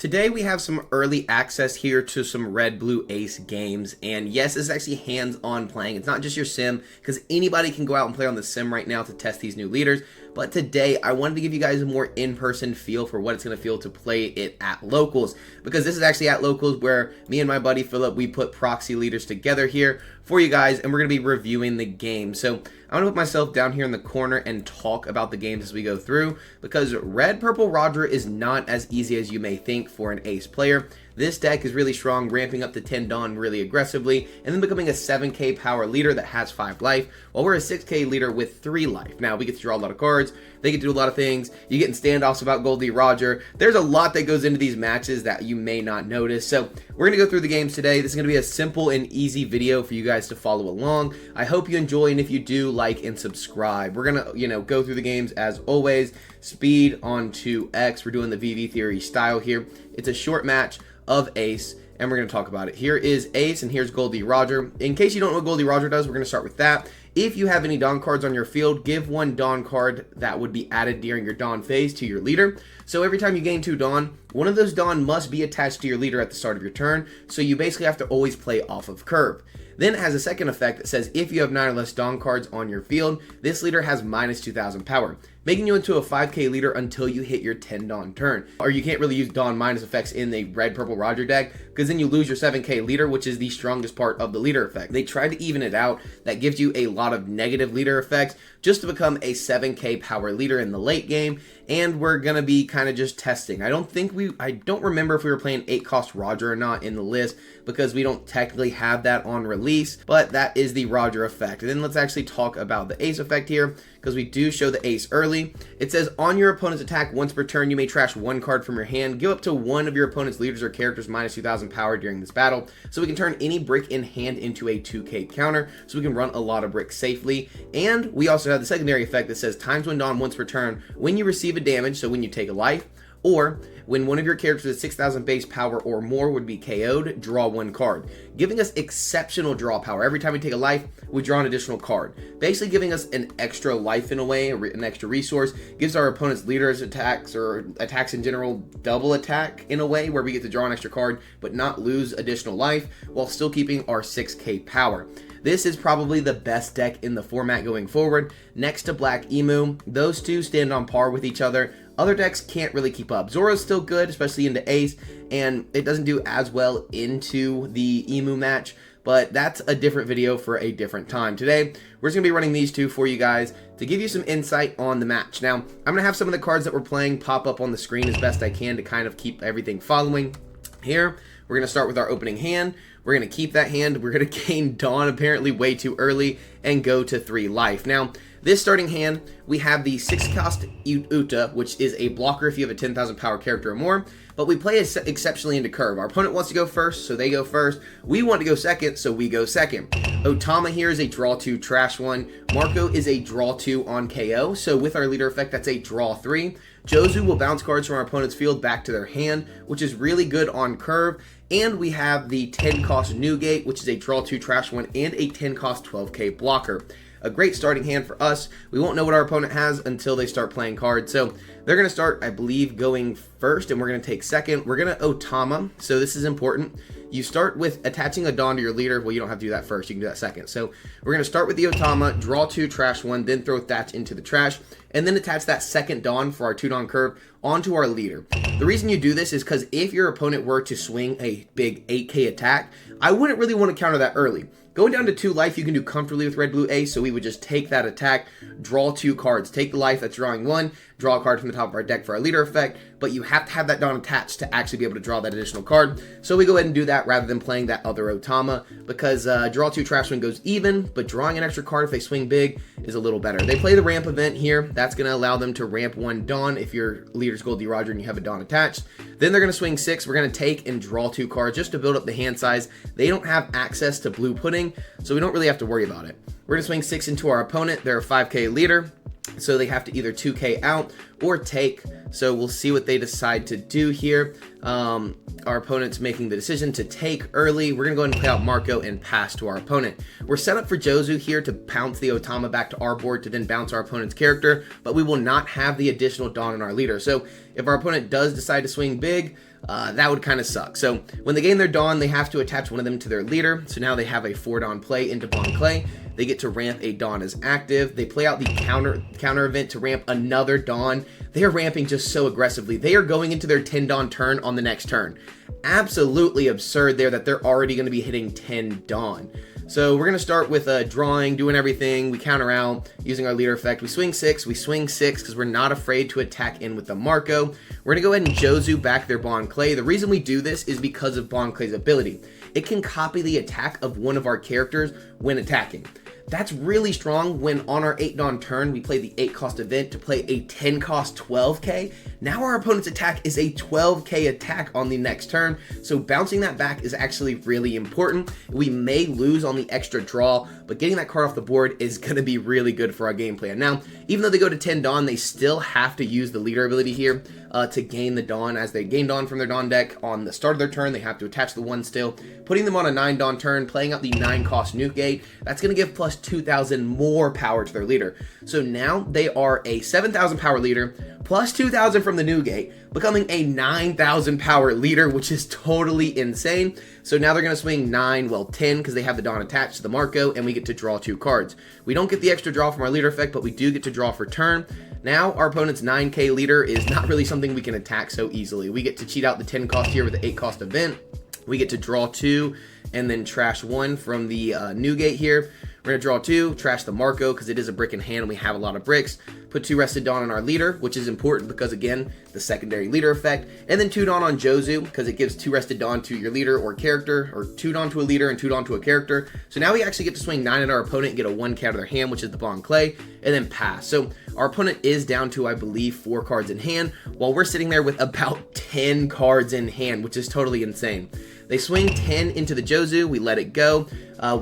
Today we have some early access here to some Red Blue Ace games, and yes, this is actually hands-on playing. It's not just your sim, because anybody can go out and play on the sim right now to test these new leaders, but today I wanted to give you guys a more in-person feel for what it's going to feel to play it at locals, because this is actually at locals where me and my buddy Philip, we put proxy leaders together here for you guys, and we're going to be reviewing the game. So I'm going to put myself down here in the corner and talk about the games as we go through, because Red Purple Roger is not as easy as you may think for an ace player. This deck is really strong, ramping up to 10 Dawn really aggressively, and then becoming a 7k power leader that has 5 life, while we're a 6k leader with 3 life. Now, we get to draw a lot of cards, they get to do a lot of things, you get in standoffs about Gol D Roger. There's a lot that goes into these matches that you may not notice, so we're going to go through the games today. This is going to be a simple and easy video for you guys to follow along. I hope you enjoy, and if you do, like and subscribe. We're going to, go through the games as always. Speed on 2x. We're doing the VV Theory style here. It's a short match of Ace, and we're going to talk about it. Here is Ace, and here's Gol D Roger. In case you don't know what Gol D Roger does, we're going to start with that. If you have any Dawn cards on your field, give 1 Dawn card that would be added during your Dawn phase to your leader. So every time you gain 2 Dawn, one of those Dawn must be attached to your leader at the start of your turn, so you basically have to always play off of curve. Then it has a second effect that says if you have 9 or less Dawn cards on your field, this leader has minus 2,000 power, making you into a 5k leader until you hit your 10 Dawn turn. Or you can't really use Dawn minus effects in the Red Purple Roger deck, because then you lose your 7k leader, which is the strongest part of the leader effect. They tried to even it out. That gives you a lot of negative leader effects just to become a 7k power leader in the late game, and we're gonna be kind of just testing. I don't remember if we were playing 8 cost Roger or not in the list, because we don't technically have that on release, but that is the Roger effect. And then let's actually talk about the Ace effect here, because we do show the Ace early. It says on your opponent's attack once per turn, you may trash 1 card from your hand. Give up to 1 of your opponent's leaders or characters minus 2,000 power during this battle, so we can turn any brick in hand into a 2k counter, so we can run a lot of bricks safely. And we also have the secondary effect that says times 1 Dawn once per turn when you receive a damage, so when you take a life, or when one of your characters with 6,000 base power or more would be KO'd, draw 1 card, giving us exceptional draw power. Every time we take a life, we draw an additional card, basically giving us an extra life in a way, an extra resource. Gives our opponent's leaders attacks, or attacks in general, double attack in a way, where we get to draw an extra card but not lose additional life while still keeping our 6k power. This is probably the best deck in the format going forward. Next to Black Emu, those two stand on par with each other. Other decks can't really keep up. Zora's still good, especially into Ace, and it doesn't do as well into the Emu match, but that's a different video for a different time. Today, we're just going to be running these two for you guys to give you some insight on the match. Now, I'm going to have some of the cards that we're playing pop up on the screen as best I can to kind of keep everything following. Here, we're going to start with our opening hand. We're going to keep that hand. We're going to gain Dawn apparently way too early and go to 3 life. Now, this starting hand, we have the 6 cost Uta, which is a blocker if you have a 10,000 power character or more, but we play exceptionally into curve. Our opponent wants to go first, so they go first. We want to go second, so we go second. Otama here is a draw 2 trash 1. Marco is a draw 2 on KO, so with our leader effect, that's a draw 3. Jozu will bounce cards from our opponent's field back to their hand, which is really good on curve. And we have the 10 cost Newgate, which is a draw 2 trash 1 and a 10 cost 12k blocker. A great starting hand for us. We won't know what our opponent has until they start playing cards. So they're going to start, I believe, going first, and we're going to take second. We're going to Otama, so this is important. You start with attaching a Dawn to your leader. Well, you don't have to do that first. You can do that second. So we're going to start with the Otama, draw 2, trash 1, then throw Thatch into the trash, and then attach that second Dawn for our 2 Dawn curve onto our leader. The reason you do this is because if your opponent were to swing a big 8k attack, I wouldn't really want to counter that early. Going down to 2 life, you can do comfortably with Red Blue Ace, so we would just take that attack, draw 2 cards, take the life, that's drawing 1, draw a card from the top of our deck for our leader effect, but you have to have that Dawn attached to actually be able to draw that additional card. So we go ahead and do that rather than playing that other Otama, because draw 2 trash 1 goes even, but drawing an extra card if they swing big is a little better. They play the ramp event here. That's going to allow them to ramp 1 Dawn if your leader's Gol D Roger and you have a Dawn attached. Then they're going to swing 6. We're going to take and draw 2 cards just to build up the hand size. They don't have access to blue pudding, so we don't really have to worry about it. We're going to swing 6 into our opponent. They're a 5k leader, so they have to either 2k out or take. So we'll see what they decide to do here. Our opponent's making the decision to take early. We're going to go ahead and play out Marco and pass to our opponent. We're set up for Jozu here to pounce the Otama back to our board to then bounce our opponent's character, but we will not have the additional Dawn on our leader. So if our opponent does decide to swing big, that would kind of suck. So when they gain their Dawn, they have to attach one of them to their leader. So now they have a 4 Dawn play into Bon Clay. They get to ramp a Dawn as active. They play out the counter event to ramp another Dawn. They are ramping just so aggressively. They are going into their 10 Dawn turn on the next turn. Absolutely absurd there that they're already going to be hitting 10 Dawn. So we're going to start with drawing, doing everything. We counter out using our leader effect. We swing 6 because we're not afraid to attack in with the Marco. We're going to go ahead and Jozu back their Bon Clay. The reason we do this is because of Bon Clay's ability. It can copy the attack of one of our characters when attacking. That's really strong when on our 8 Dawn turn, we play the 8 cost event to play a 10 cost 12k. Now our opponent's attack is a 12k attack on the next turn, so bouncing that back is actually really important. We may lose on the extra draw, but getting that card off the board is going to be really good for our game plan. Now, even though they go to 10 Dawn, they still have to use the leader ability here to gain the Dawn. As they gain Dawn from their Dawn deck on the start of their turn, they have to attach the 1 still, putting them on a 9 Dawn turn, playing out the 9 cost nuke gate. That's going to give plus 2,000 more power to their leader. So now they are a 7,000 power leader, plus 2,000 from the new gate, becoming a 9,000 power leader, which is totally insane. So now they're going to swing 10, because they have the Dawn attached to the Marco, and we get to draw 2 cards. We don't get the extra draw from our leader effect, but we do get to draw for turn. Now our opponent's 9k leader is not really something we can attack so easily. We get to cheat out the 10 cost here with the 8 cost event. We get to draw 2 and then trash 1 from the new gate here. We're going to draw 2, trash the Marco because it is a brick in hand and we have a lot of bricks. Put 2 Rested Dawn on our leader, which is important because, again, the secondary leader effect. And then 2 Dawn on Jozu because it gives 2 Rested Dawn to your leader or character, or 2 Dawn to a leader and 2 Dawn to a character. So now we actually get to swing 9 at our opponent and get a 1k out of their hand, which is the Bon Clay, and then pass. So our opponent is down to, I believe, 4 cards in hand, while we're sitting there with about 10 cards in hand, which is totally insane. They swing 10 into the Jozu, we let it go.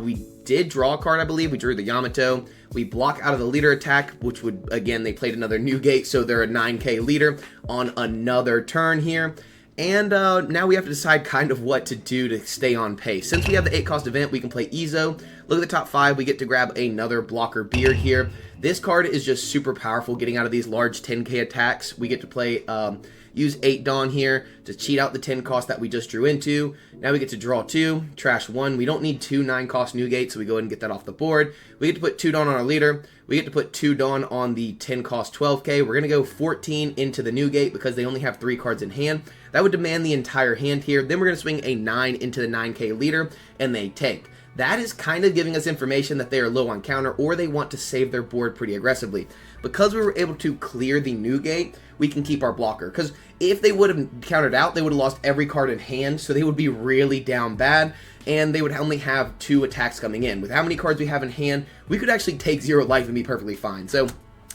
We did draw a card, I believe. We drew the Yamato. We block out of the leader attack, which would, again, they played another new gate, so they're a 9k leader on another turn here. And now we have to decide kind of what to do to stay on pace. Since we have the 8 cost event, we can play Ezo. Look at the top 5, we get to grab another blocker beard here. This card is just super powerful getting out of these large 10k attacks. We get to play use 8 Dawn here to cheat out the 10 cost that we just drew into. Now we get to draw 2, trash 1. We don't need 2 9 cost new gates, so we go ahead and get that off the board. We get to put 2 Dawn on our leader. We get to put 2 Dawn on the 10 cost 12k. We're going to go 14 into the new gate because they only have 3 cards in hand. That would demand the entire hand here. Then we're going to swing a 9 into the 9k leader, and they take. That is kind of giving us information that they are low on counter, or they want to save their board pretty aggressively. Because we were able to clear the new gate, we can keep our blocker. Because if they would have countered out, they would have lost every card in hand, so they would be really down bad, and they would only have 2 attacks coming in. With how many cards we have in hand, we could actually take 0 life and be perfectly fine. So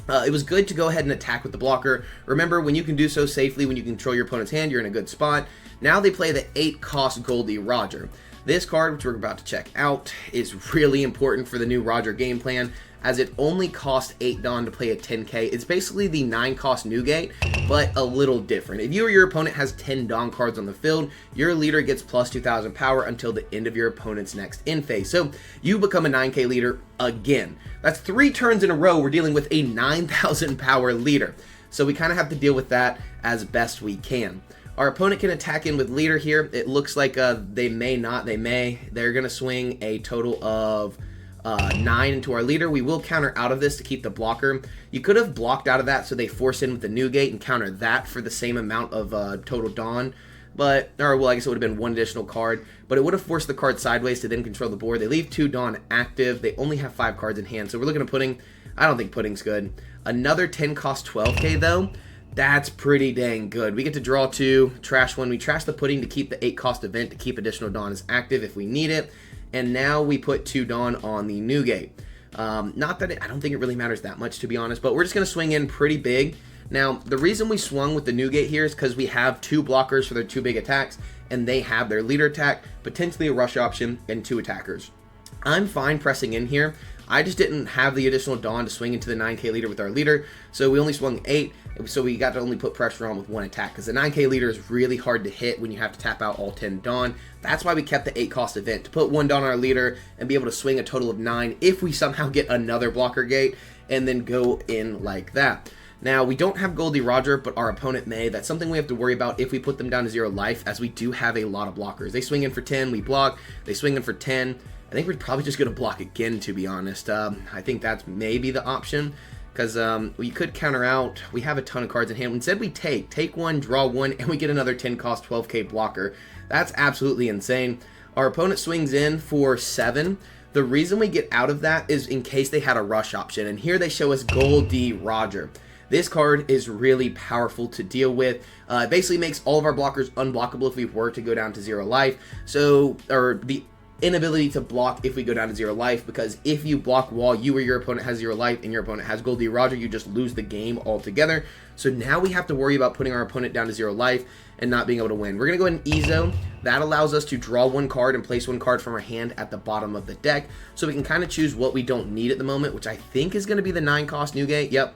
it was good to go ahead and attack with the blocker. Remember, when you can do so safely, when you control your opponent's hand, you're in a good spot. Now they play the 8 cost Gol D Roger. This card, which we're about to check out, is really important for the new Roger game plan, as it only costs 8 Dawn to play a 10k. It's basically the 9 cost new gate, but a little different. If you or your opponent has 10 Dawn cards on the field, your leader gets plus 2,000 power until the end of your opponent's next end phase. So you become a 9k leader again. That's 3 turns in a row we're dealing with a 9,000 power leader. So we kind of have to deal with that as best we can. Our opponent can attack in with leader here. It looks like they may not. They may. They're going to swing a total of 9 into our leader. We will counter out of this to keep the blocker. You could have blocked out of that so they force in with the new gate and counter that for the same amount of total Dawn. But, or well, I guess it would have been 1 additional card. But it would have forced the card sideways to then control the board. They leave 2 Dawn active. They only have 5 cards in hand. So we're looking at putting. I don't think putting's good. Another 10 cost 12k though. That's pretty dang good. We get to draw 2, trash 1. We trash the pudding to keep the 8 cost event to keep additional Dawn as active if we need it. And now we put 2 Dawn on the new gate. Not that I don't think it really matters that much, to be honest, but we're just going to swing in pretty big. Now, the reason we swung with the new gate here is because we have 2 blockers for their 2 big attacks, and they have their leader attack, potentially a rush option, and 2 attackers. I'm fine pressing in here. I just didn't have the additional Dawn to swing into the 9k leader with our leader, so we only swung 8, so we got to only put pressure on with 1 attack, because the 9k leader is really hard to hit when you have to tap out all 10 Dawn. That's why we kept the 8 cost event, to put 1 Dawn on our leader and be able to swing a total of 9 if we somehow get another blocker gate, and then go in like that. Now, we don't have Gol D Roger, but our opponent may. That's something we have to worry about if we put them down to 0 life, as we do have a lot of blockers. They swing in for 10, we block. They swing in for 10. I think we're probably just going to block again, to be honest. I think that's maybe the option, because we could counter out. We have a ton of cards in hand. Instead, we take one, draw one, and we get another 10 cost 12k blocker. That's absolutely insane. Our opponent swings in for 7. The reason we get out of that is in case they had a rush option, and here they show us Gol D Roger. This card is really powerful to deal with. It basically makes all of our blockers unblockable if we were to go down to 0 life. So, or the inability to block if we go down to 0 life, because if you block while you or your opponent has 0 life and your opponent has Gol D Roger, you just lose the game altogether. So now we have to worry about putting our opponent down to 0 life and not being able to win. We're going to go ahead and Ezo. That allows us to draw one card and place one card from our hand at the bottom of the deck, so we can kind of choose what we don't need at the moment, which I think is going to be the 9 cost Newgate. Yep.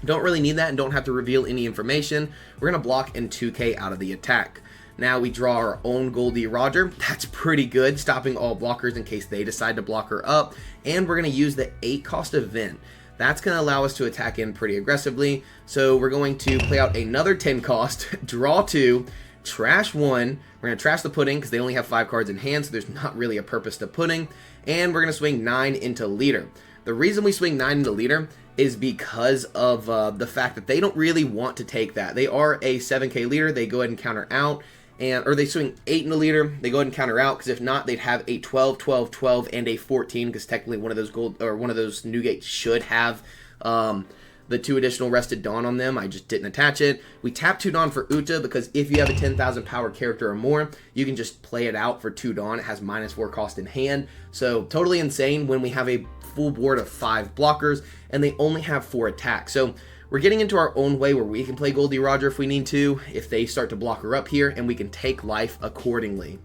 Don't really need that and don't have to reveal any information. We're going to block and 2k out of the attack. Now we draw our own Gol D Roger. That's pretty good, stopping all blockers in case they decide to block her up. And we're going to use the 8 cost event. That's going to allow us to attack in pretty aggressively. So we're going to play out another 10 cost, draw 2, trash 1. We're going to trash the pudding because they only have 5 cards in hand, so there's not really a purpose to pudding. And we're going to swing 9 into leader. The reason we swing 9 into leader is because of the fact that they don't really want to take that. They are a 7k leader. They go ahead and counter out. Or they swing 8 in the leader, they go ahead and counter out, because if not, they'd have a 12, 12, 12, and a 14, because technically one of those Newgates should have the 2 additional Rested Dawn on them. I just didn't attach it. We tap 2 Dawn for Uta, because if you have a 10,000 power character or more, you can just play it out for 2 Dawn. It has -4 cost in hand, so totally insane when we have a full board of 5 blockers, and they only have 4 attacks. So we're getting into our own way where we can play Gol D Roger if we need to, if they start to block her up here, and we can take life accordingly.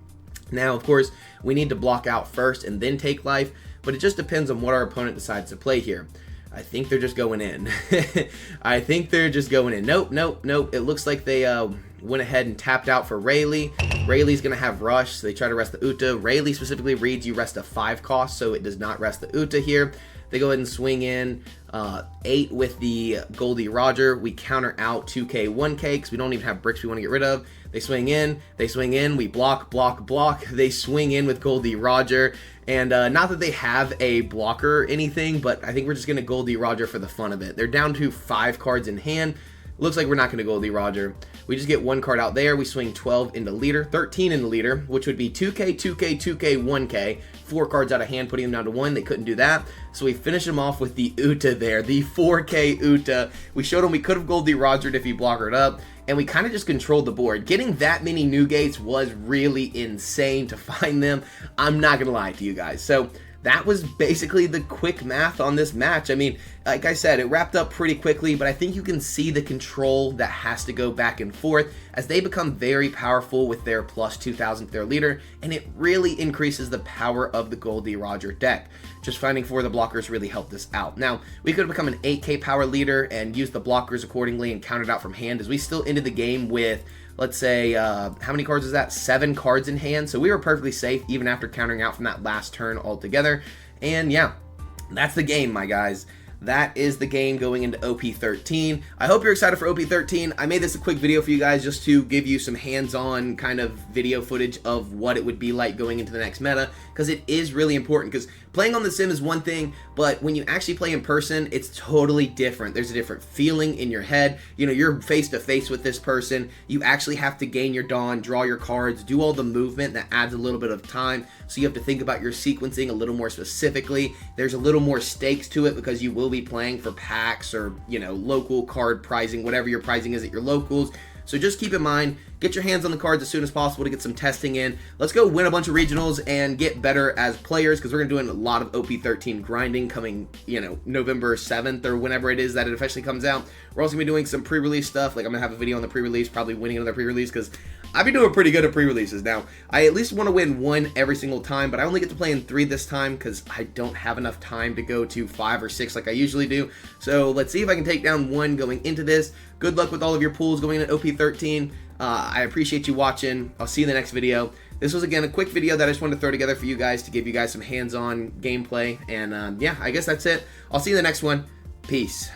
Now, of course, we need to block out first and then take life, but it just depends on what our opponent decides to play here. I think they're just going in. I think they're just going in. Nope, nope, nope. It looks like they went ahead and tapped out for Rayleigh. Rayleigh's going to have Rush, so they try to rest the Uta. Rayleigh specifically reads you rest a 5 cost, so it does not rest the Uta here. They go ahead and swing in 8 with the Gol D Roger. We counter out 2k, 1k, because we don't even have bricks we want to get rid of. They swing in, we block, block, block. They swing in with Gol D Roger. And not that they have a blocker or anything, but I think we're just going to Gol D Roger for the fun of it. They're down to 5 cards in hand. Looks like we're not going to Gol D Roger. We just get 1 card out there. We swing 12 into leader, 13 into leader, which would be 2k, 2k, 2k, 1k. 4 cards out of hand, putting them down to 1. They couldn't do that. So we finish them off with the Uta there, the 4k Uta. We showed them we could have Gol D Rogered if he blockered up, and we kind of just controlled the board. Getting that many Newgates was really insane to find them. I'm not going to lie to you guys. So that was basically the quick math on this match. I mean, like I said, it wrapped up pretty quickly, but I think you can see the control that has to go back and forth as they become very powerful with their plus 2,000 to their leader, and it really increases the power of the Gol D Roger deck. Just finding 4 of the blockers really helped us out. Now, we could have become an 8k power leader and used the blockers accordingly and countered out from hand, as we still ended the game with, let's say, how many cards is that? 7 cards in hand. So we were perfectly safe even after countering out from that last turn altogether. And yeah, that's the game, my guys. That is the game going into OP13. I hope you're excited for OP13. I made this a quick video for you guys just to give you some hands-on kind of video footage of what it would be like going into the next meta, because it is really important, because playing on the sim is one thing, but when you actually play in person, it's totally different. There's a different feeling in your head. You know, you're face-to-face with this person. You actually have to gain your Dawn, draw your cards, do all the movement that adds a little bit of time, so you have to think about your sequencing a little more specifically. There's a little more stakes to it because you will be playing for packs or, you know, local card prizing, whatever your prizing is at your locals. So just keep in mind, get your hands on the cards as soon as possible to get some testing in. Let's go win a bunch of regionals and get better as players, because we're going to do a lot of OP13 grinding coming, you know, November 7th or whenever it is that it officially comes out. We're also going to be doing some pre-release stuff. Like, I'm going to have a video on the pre-release, probably winning another pre-release, because I've been doing pretty good at pre-releases. Now, I at least want to win 1 every single time, but I only get to play in 3 this time because I don't have enough time to go to 5 or 6 like I usually do. So let's see if I can take down 1 going into this. Good luck with all of your pools going into OP13. I appreciate you watching. I'll see you in the next video. This was, again, a quick video that I just wanted to throw together for you guys to give you guys some hands-on gameplay. And yeah, I guess that's it. I'll see you in the next one. Peace.